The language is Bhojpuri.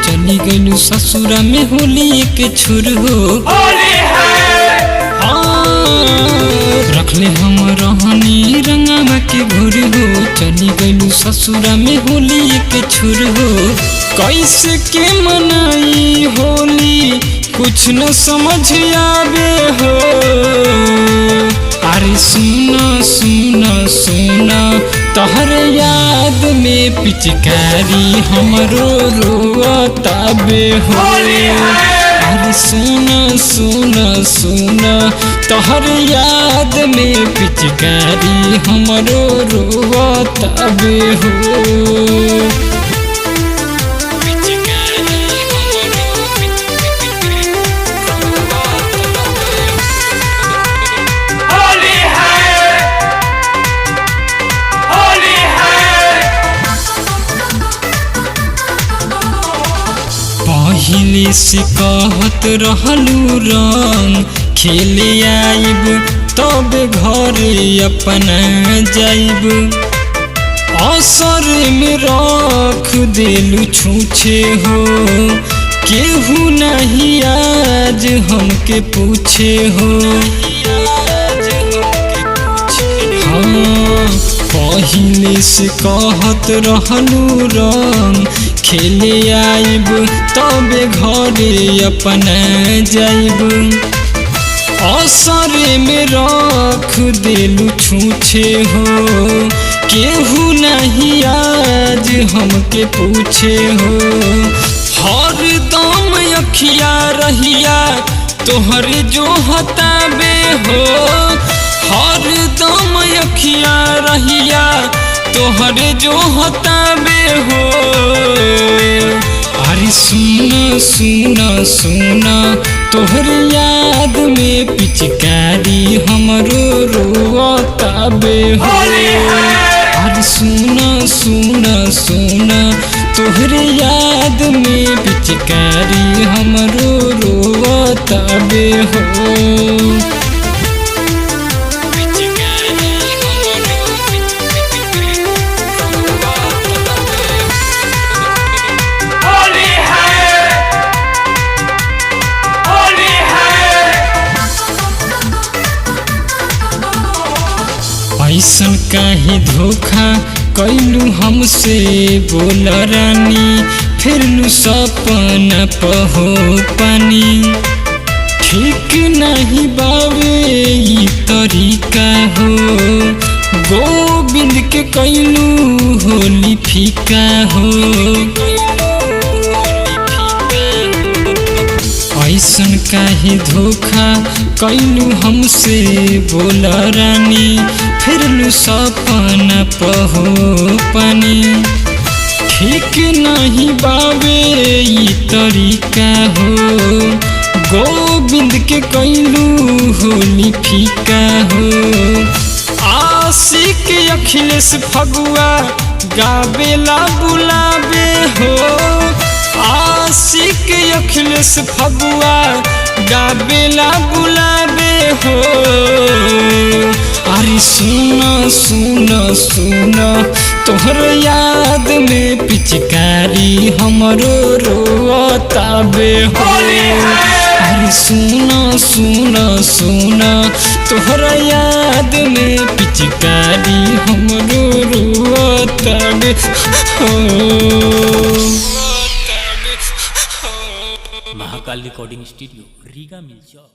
चली गईलू ससुरा में होली के छुर हो। रखले हम रहनी रंगावा के घुर हो, चली गईलू ससुरा में होली के छुर हो। कैसे के मनाई होली कुछ न समझ आवे हो। अरे सुना सुना सुना तोहर याद में पिचकारी हमरो रोताबे हो। अरे सुना सुना सुना तोहर याद में पिचकारी हमरो रोताबे हो। पहिले से कहत रहलू रंग खेले आइब तब घरे अपना जाइब। असर में रख देलू छूछे हो, केहू नहीं आज हमके पूछे हो। हाँ पहिले से कहत रहलू रंग खेले आइब तब घरे अपना जाइब। असर में रख देलू छूछे हो, केहू नहीं आज हमके पूछे हो। हर दम अखिया रहिया तोहर जो हताबे हो। हर दम अखिया रहिया तोहर जो हताबे हो। अरे सुना सुना सुना तोहर याद में पिचकारी हमरो रोताबे हो। अरे सुना सुना सुना तोहर याद में पिचकारी हमरो रोताबे हो। ऐसन काहे धोखा कैलू हमसे बोल रानी, फिर नु सपना पहो पानी। ठीक नहीं बावे ई तरीका हो, गोविंद के कैलू होली फीका हो। ऐसन काहे धोखा कैलू हमसे बोल रानी, फिर नु सपना पहो पानी। ठीक नहीं बावे ई तरीका हो, गोविंद के कैलू होली फीका हो। आशिक अखिलेश फगुआ गावेला बुलावे हो। आशिक अखिलेश फगुआ गावेला बुलावे हो। अरे सुना सुना सुना तोहर याद में पिचकारी हमरो रोताबे हो। अरे सुना सुना सुना तोहर याद में पिचकारी हमरो रोताबे हो। महाकाल रिकॉर्डिंग स्टूडियो रीगा मिल जाओ।